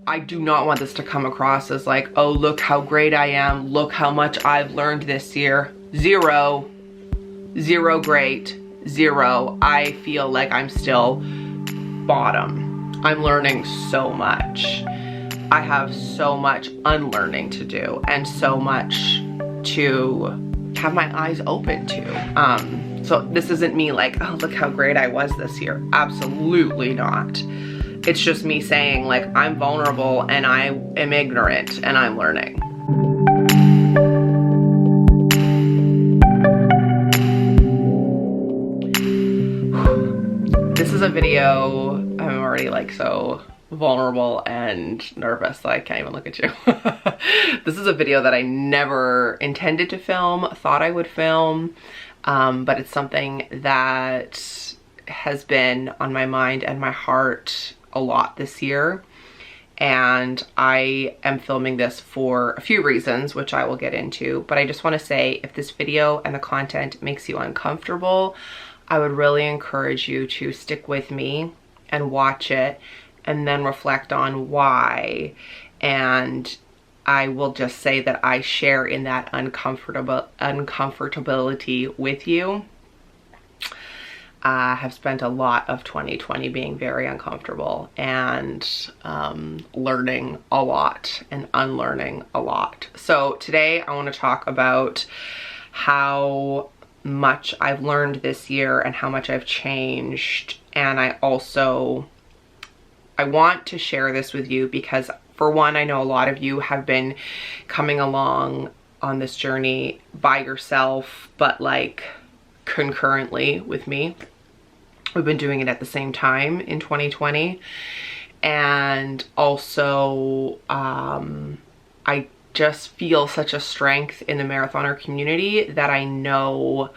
I do not want this to come across as like, oh, look how great I am. Look how much I've learned this year. Zero great, zero. I feel like I'm still bottom. I'm learning so much. I have so much unlearning to do and so much to have my eyes open to. So this isn't me like, oh, look how great I was this year. Absolutely not. It's just me saying like, I'm vulnerable and I am ignorant and I'm learning. This is a video, I'm already like so vulnerable and nervous that I can't even look at you. This is a video that I never intended to film, thought I would film, but it's something that has been on my mind and my heart a lot this year. And I am filming this for a few reasons, which I will get into, but I just want to say if this video and the content makes you uncomfortable, I would really encourage you to stick with me and watch it and then reflect on why. And I will just say that I share in that uncomfortability with you. I have spent a lot of 2020 being very uncomfortable and learning a lot and unlearning a lot. So today I want to talk about how much I've learned this year and how much I've changed. And I want to share this with you because, for one, I know a lot of you have been coming along on this journey by yourself, but like concurrently with me. We've been doing it at the same time in 2020. And also, I just feel such a strength in the marathoner community that I know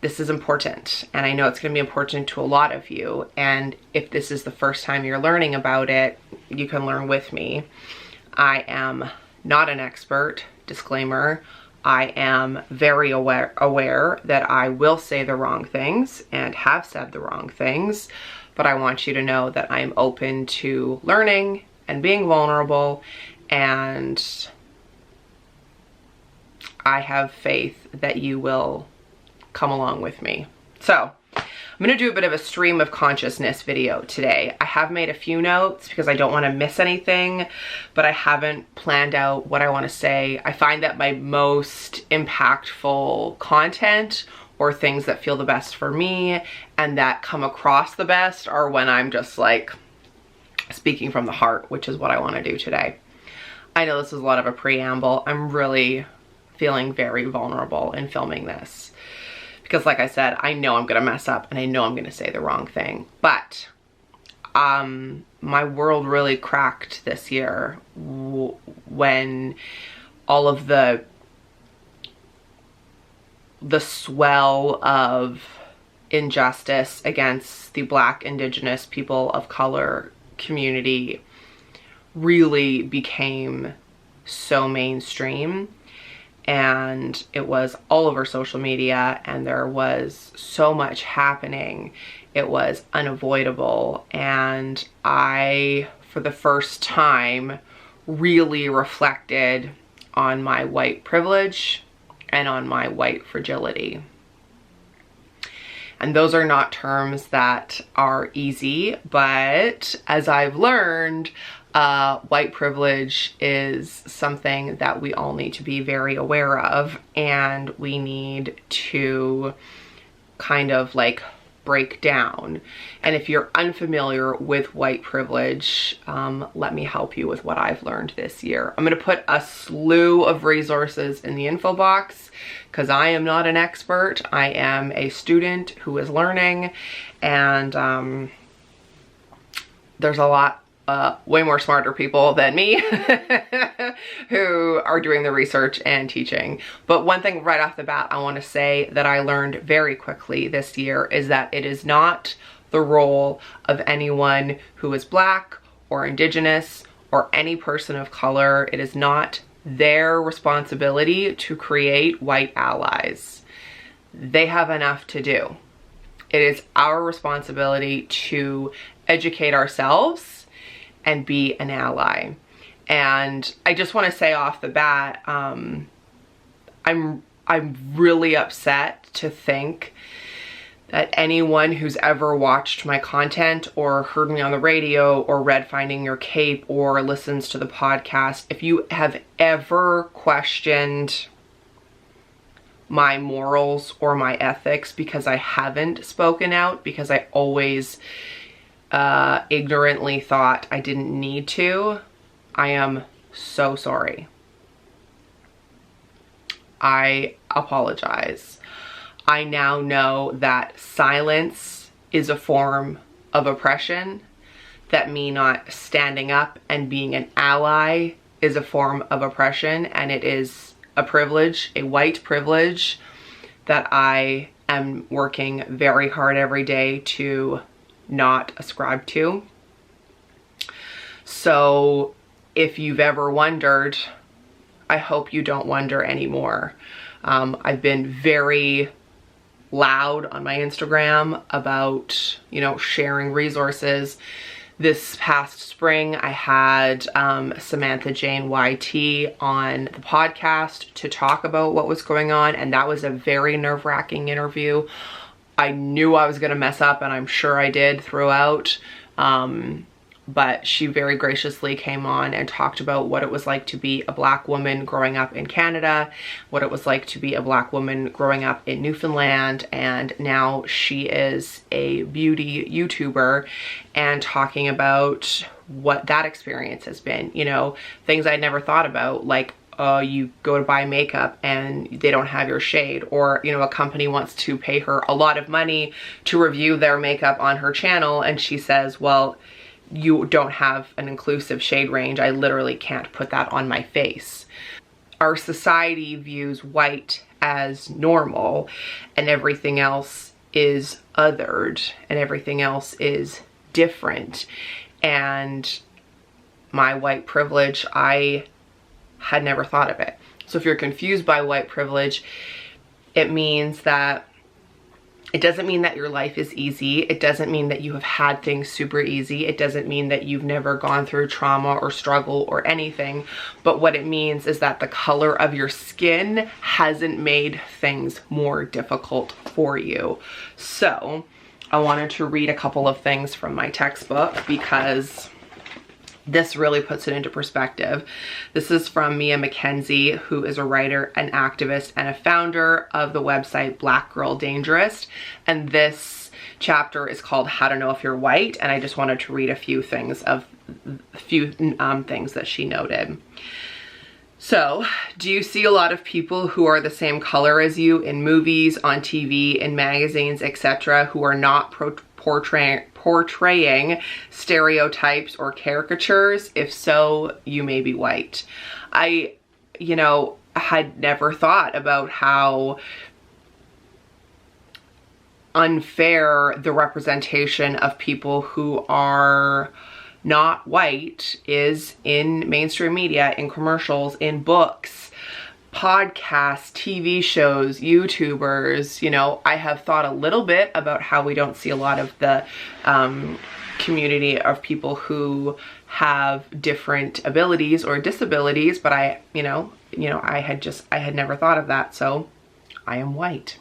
this is important, and I know it's going to be important to a lot of you. And if this is the first time you're learning about it, you can learn with me. I am not an expert, disclaimer. I am very aware that I will say the wrong things and have said the wrong things, but I want you to know that I'm open to learning and being vulnerable, and I have faith that you will come along with me. So I'm gonna do a bit of a stream of consciousness video today. I have made a few notes because I don't want to miss anything, but I haven't planned out what I want to say. I find that my most impactful content, or things that feel the best for me and that come across the best, are when I'm just like speaking from the heart, which is what I want to do today. I know this is a lot of a preamble. I'm really feeling very vulnerable in filming this. Because like I said, I know I'm gonna mess up and I know I'm gonna say the wrong thing. But my world really cracked this year when all of the swell of injustice against the Black, Indigenous, people of color community really became so mainstream. And it was all over social media, and there was so much happening. It was unavoidable. And I, for the first time, really reflected on my white privilege and on my white fragility. And those are not terms that are easy, but as I've learned, white privilege is something that we all need to be very aware of, and we need to kind of like break down. And if you're unfamiliar with white privilege, let me help you with what I've learned this year. I'm going to put a slew of resources in the info box because I am not an expert. I am a student who is learning, and there's a lot way more smarter people than me who are doing the research and teaching. But one thing right off the bat I want to say that I learned very quickly this year is that it is not the role of anyone who is Black or Indigenous or any person of color. It is not their responsibility to create white allies. They have enough to do. It is our responsibility to educate ourselves and be an ally. And I just want to say off the bat, I'm really upset to think that anyone who's ever watched my content or heard me on the radio or read Finding Your Cape or listens to the podcast, if you have ever questioned my morals or my ethics because I haven't spoken out, because I always ignorantly thought I didn't need to, I am so sorry. I apologize. I now know that silence is a form of oppression, that me not standing up and being an ally is a form of oppression, and it is a privilege, a white privilege, that I am working very hard every day to not ascribe to. So if you've ever wondered, I hope you don't wonder anymore. I've been very loud on my Instagram about, you know, sharing resources. This past spring, I had Samantha Jane YT on the podcast to talk about what was going on, and that was a very nerve-wracking interview. I knew I was going to mess up, and I'm sure I did throughout. But she very graciously came on and talked about what it was like to be a Black woman growing up in Canada, what it was like to be a Black woman growing up in Newfoundland, and now she is a beauty YouTuber and talking about what that experience has been. You know, things I'd never thought about, like you go to buy makeup and they don't have your shade, or, you know, a company wants to pay her a lot of money to review their makeup on her channel, and she says, well, you don't have an inclusive shade range. I literally can't put that on my face. Our society views white as normal, and everything else is othered, and everything else is different. And my white privilege, I had never thought of it. So if you're confused by white privilege, it means that it doesn't mean that your life is easy. It doesn't mean that you have had things super easy. It doesn't mean that you've never gone through trauma or struggle or anything. But what it means is that the color of your skin hasn't made things more difficult for you. So I wanted to read a couple of things from my textbook because this really puts it into perspective. This is from Mia McKenzie, who is a writer, an activist, and a founder of the website Black Girl Dangerous. And this chapter is called How to Know If You're White. And I just wanted to read a few things things that she noted. So, do you see a lot of people who are the same color as you in movies, on TV, in magazines, etc., who are not portraying stereotypes or caricatures? If so, you may be white. I, you know, had never thought about how unfair the representation of people who are not white is in mainstream media, in commercials, in books, podcasts, TV shows, YouTubers. You know, I have thought a little bit about how we don't see a lot of the community of people who have different abilities or disabilities, but I had never thought of that, so I am white.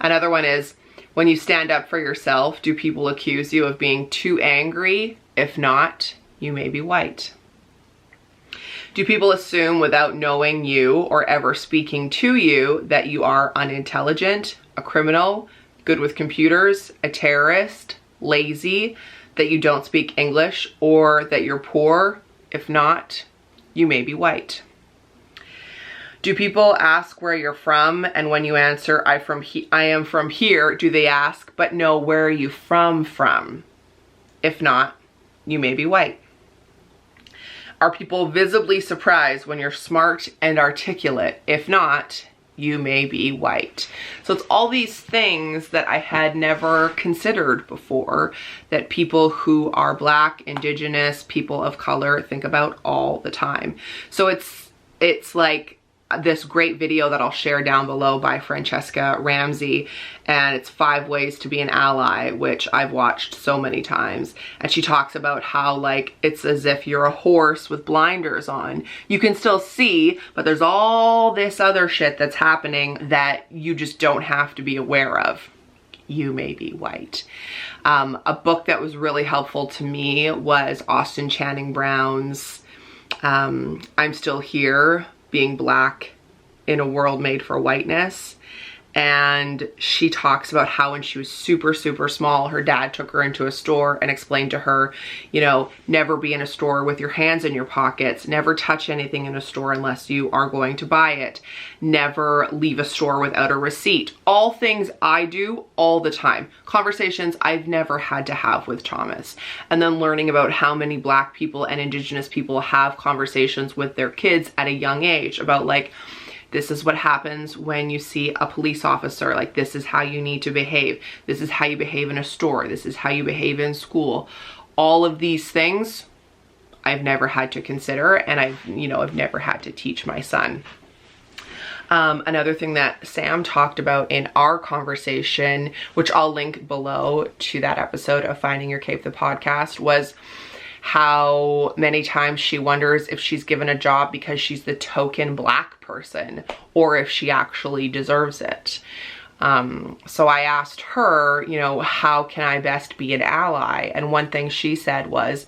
Another one is, when you stand up for yourself, do people accuse you of being too angry? If not, you may be white. Do people assume without knowing you or ever speaking to you that you are unintelligent, a criminal, good with computers, a terrorist, lazy, that you don't speak English, or that you're poor? If not, you may be white. Do people ask where you're from, and when you answer, I am from here, do they ask, but no, where are you from? If not, you may be white. Are people visibly surprised when you're smart and articulate? If not, you may be white. So it's all these things that I had never considered before that people who are Black, Indigenous, people of color think about all the time. So it's like this great video that I'll share down below by Francesca Ramsey, and it's 5 ways to be an ally, which I've watched so many times. And she talks about how like it's as if you're a horse with blinders on. You can still see, but there's all this other shit that's happening that you just don't have to be aware of. You may be white. A book that was really helpful to me was Austin Channing Brown's I'm Still Here, Being Black in a World Made for Whiteness. And she talks about how when she was super, super small, her dad took her into a store and explained to her, you know, never be in a store with your hands in your pockets, never touch anything in a store unless you are going to buy it, never leave a store without a receipt. All things I do all the time. Conversations I've never had to have with Thomas. And then learning about how many Black people and Indigenous people have conversations with their kids at a young age about like, this is what happens when you see a police officer. Like, this is how you need to behave. This is how you behave in a store. This is how you behave in school. All of these things I've never had to consider, and I've never had to teach my son. Another thing that Sam talked about in our conversation, which I'll link below to that episode of Finding Your Cape, the podcast, was how many times she wonders if she's given a job because she's the token Black person or if she actually deserves it. So I asked her, you know, how can I best be an ally? And one thing she said was,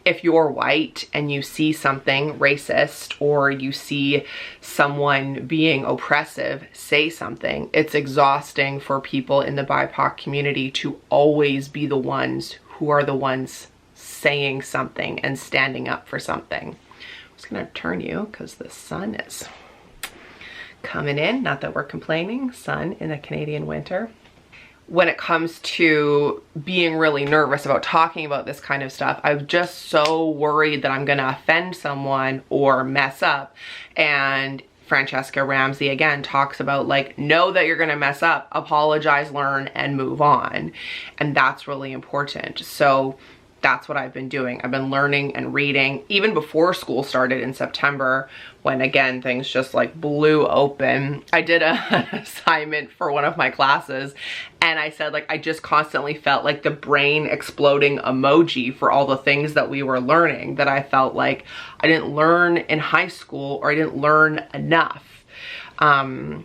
if you're white and you see something racist or you see someone being oppressive, say something. It's exhausting for people in the BIPOC community to always be the ones who are the ones saying something and standing up for something. I'm just gonna turn you because the sun is coming in. Not that we're complaining, sun in the Canadian winter. When it comes to being really nervous about talking about this kind of stuff, I'm just so worried that I'm gonna offend someone or mess up. And Francesca Ramsey again talks about like, know that you're gonna mess up, apologize, learn, and move on. And that's really important. So that's what I've been doing. I've been learning and reading even before school started in September, when again, things just like blew open. I did an assignment for one of my classes and I said like, I just constantly felt like the brain exploding emoji for all the things that we were learning that I felt like I didn't learn in high school or I didn't learn enough. I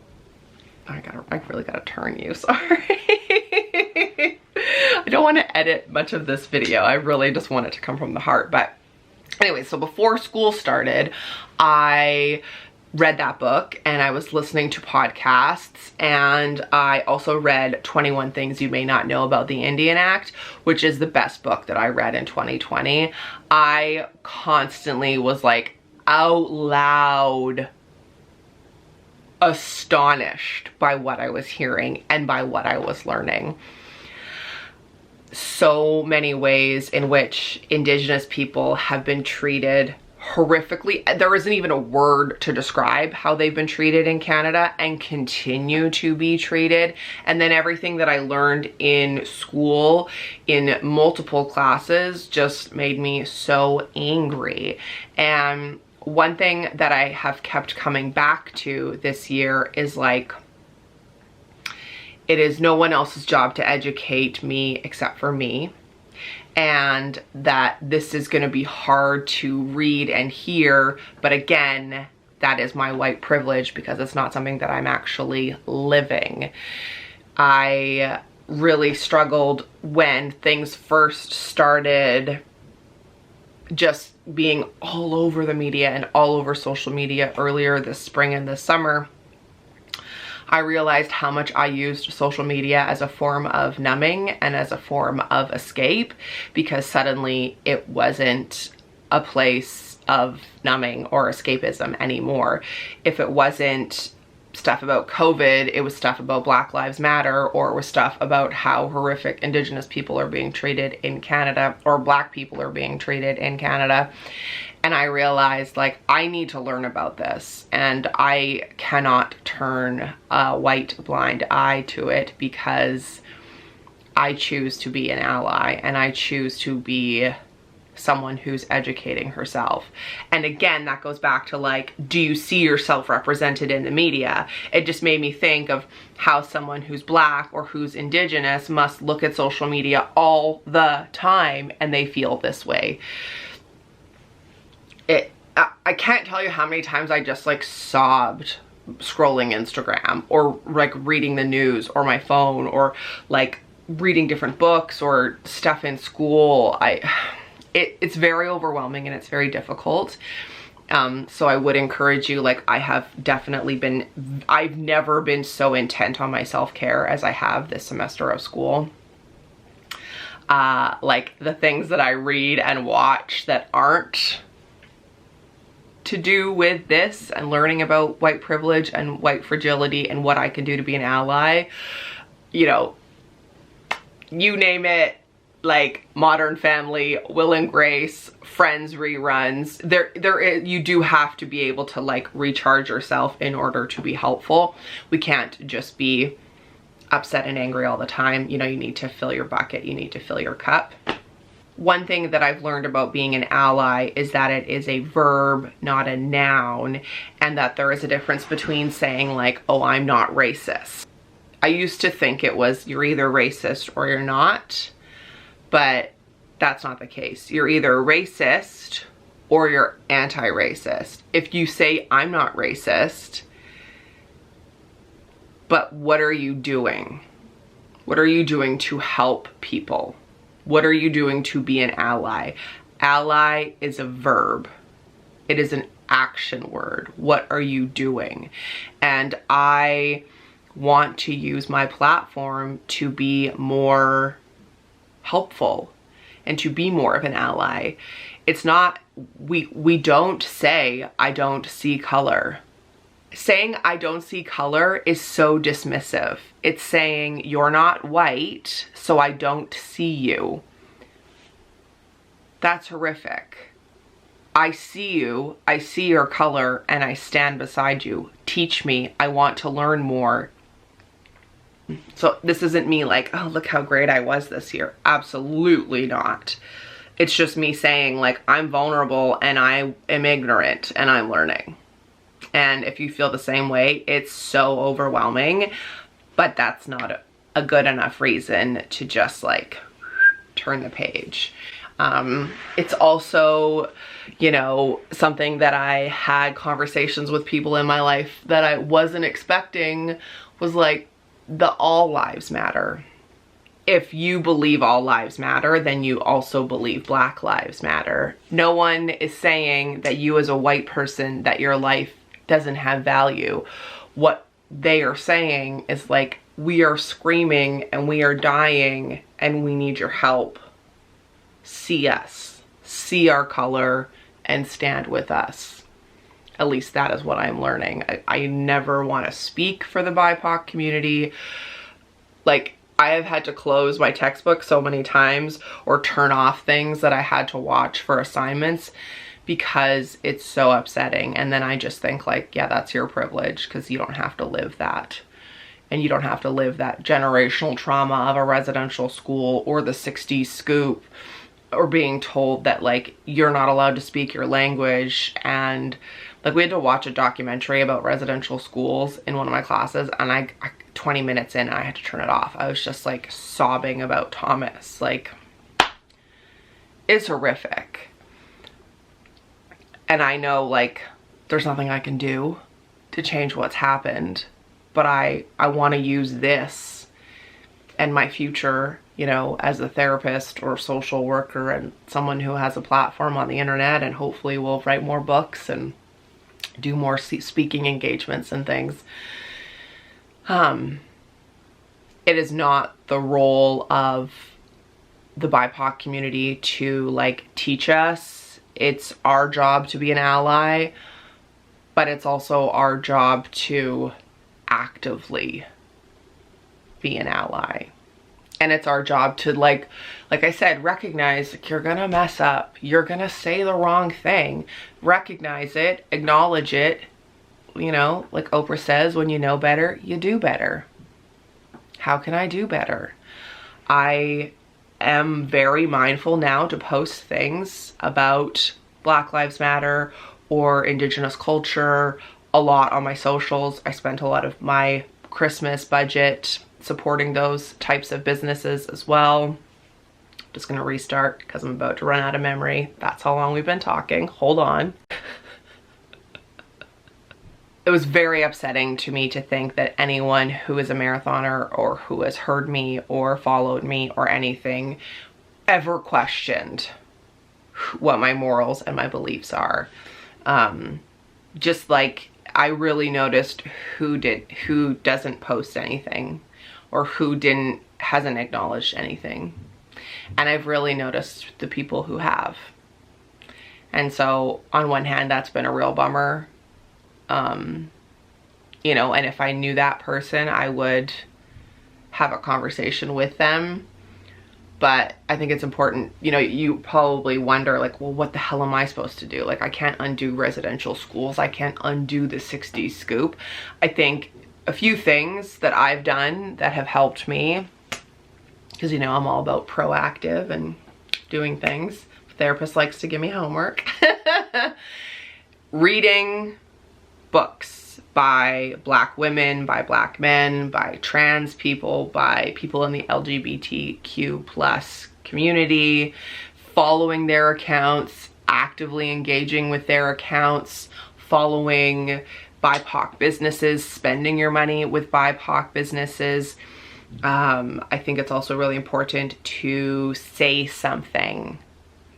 really gotta turn you, sorry. I don't want to edit much of this video. I really just want it to come from the heart. But anyway, so before school started, I read that book and I was listening to podcasts, and I also read 21 Things You May Not Know About the Indian Act, which is the best book that I read in 2020. I constantly was like out loud astonished by what I was hearing and by what I was learning. So many ways in which Indigenous people have been treated horrifically. There isn't even a word to describe how they've been treated in Canada and continue to be treated. And then everything that I learned in school in multiple classes just made me so angry. And one thing that I have kept coming back to this year is like, it is no one else's job to educate me except for me. And that this is going to be hard to read and hear. But again, that is my white privilege because it's not something that I'm actually living. I really struggled when things first started just being all over the media and all over social media earlier this spring and this summer. I realized how much I used social media as a form of numbing and as a form of escape, because suddenly it wasn't a place of numbing or escapism anymore. If it wasn't stuff about COVID, it was stuff about Black Lives Matter, or it was stuff about how horrific Indigenous people are being treated in Canada, or Black people are being treated in Canada. And I realized like, I need to learn about this, and I cannot turn a white blind eye to it, because I choose to be an ally and I choose to be someone who's educating herself. And again, that goes back to like, do you see yourself represented in the media? It just made me think of how someone who's Black or who's Indigenous must look at social media all the time and they feel this way. I can't tell you how many times I just like sobbed scrolling Instagram or like reading the news or my phone or like reading different books or stuff in school. It's very overwhelming and it's very difficult. So I would encourage you, like I've never been so intent on my self-care as I have this semester of school. Like the things that I read and watch that aren't to do with this and learning about white privilege and white fragility and what I can do to be an ally, you know, you name it, like Modern Family, Will and Grace, Friends reruns. You do have to be able to like recharge yourself in order to be helpful. We can't just be upset and angry all the time. You know, you need to fill your bucket, you need to fill your cup. One thing that I've learned about being an ally is that it is a verb, not a noun, and that there is a difference between saying like, oh, I'm not racist. I used to think it was you're either racist or you're not. But that's not the case. You're either racist or you're anti-racist. If you say, I'm not racist, but what are you doing? What are you doing to help people? What are you doing to be an ally? Ally is a verb. It is an action word. What are you doing? And I want to use my platform to be more helpful and to be more of an ally. It's not, we don't say, I don't see color. Saying I don't see color is so dismissive. It's saying you're not white, so I don't see you. That's horrific. I see you, I see your color, and I stand beside you. Teach me, I want to learn more. So this isn't me like, oh, look how great I was this year. Absolutely not. It's just me saying like, I'm vulnerable and I am ignorant and I'm learning. And if you feel the same way, it's so overwhelming, but that's not a good enough reason to just like turn the page. It's also, you know, something that I had conversations with people in my life that I wasn't expecting was like, the all lives matter. If you believe all lives matter, then you also believe Black lives matter. No one is saying that you as a white person, that your life doesn't have value. What they are saying is like, we are screaming and we are dying and we need your help. See us, see our color, and stand with us. At least that is what I'm learning. I never want to speak for the BIPOC community. Like, I have had to close my textbook so many times or turn off things that I had to watch for assignments because it's so upsetting. And then I just think like, yeah, that's your privilege because you don't have to live that. And you don't have to live that generational trauma of a residential school or the 60s scoop or being told that like, you're not allowed to speak your language. And like, we had to watch a documentary about residential schools in one of my classes, and I 20 minutes in, I had to turn it off. I was just like sobbing about Thomas. Like, it's horrific. And I know like there's nothing I can do to change what's happened, but I want to use this and my future, you know, as a therapist or social worker and someone who has a platform on the internet, and hopefully will write more books and do more speaking engagements and things. It is not the role of the BIPOC community to like teach us. It's our job to be an ally, but it's also our job to actively be an ally. And it's our job to like I said, recognize like, you're gonna mess up. You're gonna say the wrong thing. Recognize it, acknowledge it. You know, like Oprah says, when you know better, you do better. How can I do better? I am very mindful now to post things about Black Lives Matter or Indigenous culture a lot on my socials. I spent a lot of my Christmas budget supporting those types of businesses as well. Just gonna restart because I'm about to run out of memory. That's how long we've been talking. Hold on. It was very upsetting to me to think that anyone who is a marathoner or who has heard me or followed me or anything ever questioned what my morals and my beliefs are. Just like I really noticed who doesn't post anything or who hasn't acknowledged anything. And I've really noticed the people who have. And so on one hand, that's been a real bummer. You know, and if I knew that person, I would have a conversation with them. But I think it's important, you know, you probably wonder like, well, what the hell am I supposed to do? Like, I can't undo residential schools. I can't undo the 60s scoop. I think a few things that I've done that have helped me, because, you know, I'm all about proactive and doing things. Therapist likes to give me homework. Reading books by Black women, by Black men, by trans people, by people in the LGBTQ plus community, following their accounts, actively engaging with their accounts, following BIPOC businesses, spending your money with BIPOC businesses. I think it's also really important to say something.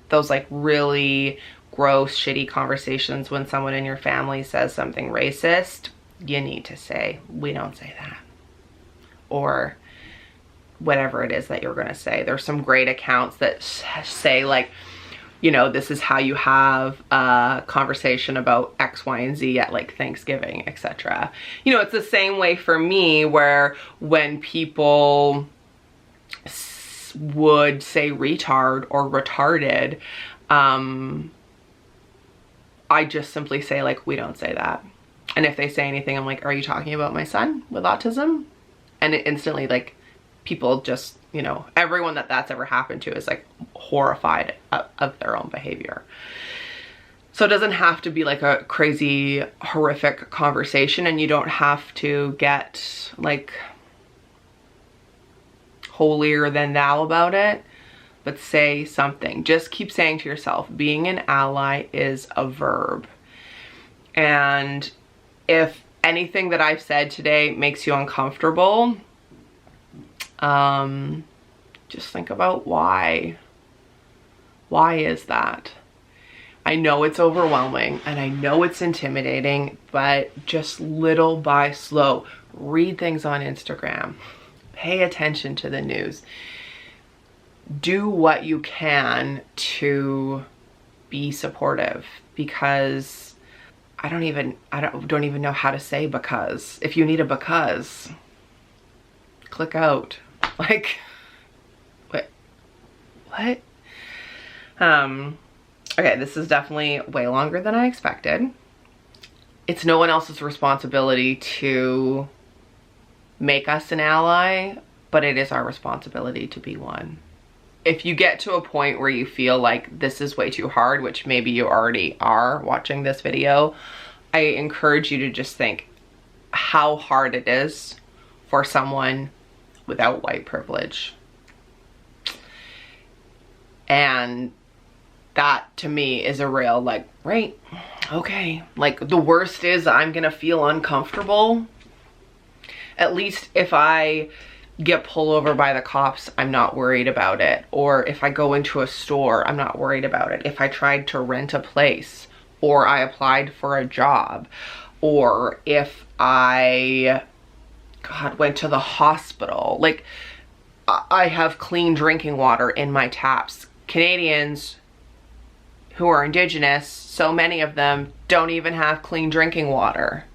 Those like really gross, shitty conversations when someone in your family says something racist, you need to say, we don't say that. Or whatever it is that you're gonna say. There's some great accounts that say like, you know, this is how you have a conversation about X, Y, and Z at like Thanksgiving, etc. You know, it's the same way for me where when people would say retard or retarded, I just simply say like, we don't say that. And if they say anything, I'm like, are you talking about my son with autism? And it instantly, like, people just, you know, everyone that's ever happened to is like horrified of their own behavior. So it doesn't have to be like a crazy, horrific conversation, and you don't have to get like holier than thou about it. But say something. Just keep saying to yourself, being an ally is a verb. And if anything that I've said today makes you uncomfortable, just think about why. Why is that? I know it's overwhelming and I know it's intimidating, but just little by slow. Read things on Instagram. Pay attention to the news. Do what you can to be supportive, because I don't even know how to say because. If you need a because, click out. Like, what? Okay, this is definitely way longer than I expected. It's no one else's responsibility to make us an ally, but it is our responsibility to be one. If you get to a point where you feel like this is way too hard, which maybe you already are watching this video, I encourage you to just think how hard it is for someone without white privilege. And that to me is a real like, right, okay. Like the worst is I'm gonna feel uncomfortable. At least if I get pulled over by the cops, I'm not worried about it. Or if I go into a store, I'm not worried about it. If I tried to rent a place, or I applied for a job, or if I, God, went to the hospital. Like, I have clean drinking water in my taps. Canadians who are Indigenous, so many of them don't even have clean drinking water.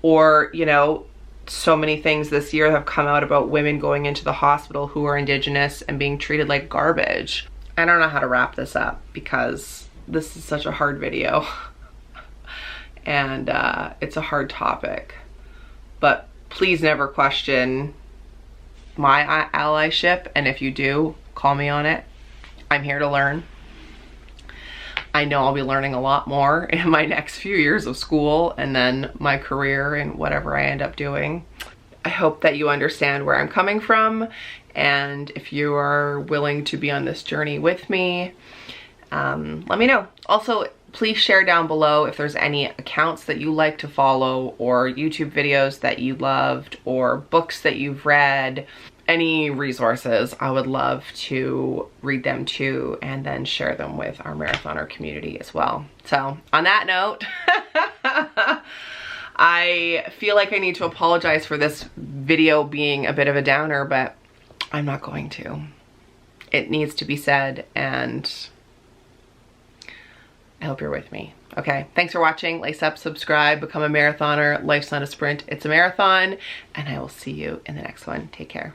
Or, you know, so many things this year have come out about women going into the hospital who are Indigenous and being treated like garbage. I don't know how to wrap this up because this is such a hard video and it's a hard topic. But please never question my allyship, and if you do, call me on it. I'm here to learn. I know I'll be learning a lot more in my next few years of school and then my career and whatever I end up doing. I hope that you understand where I'm coming from, and if you are willing to be on this journey with me, let me know. Also, please share down below if there's any accounts that you like to follow, or YouTube videos that you loved, or books that you've read. Any resources, I would love to read them too, and then share them with our marathoner community as well. So on that note, I feel like I need to apologize for this video being a bit of a downer, but I'm not going to. It needs to be said, and I hope you're with me. Okay, thanks for watching. Lace up, subscribe, become a marathoner. Life's not a sprint, it's a marathon, and I will see you in the next one. Take care.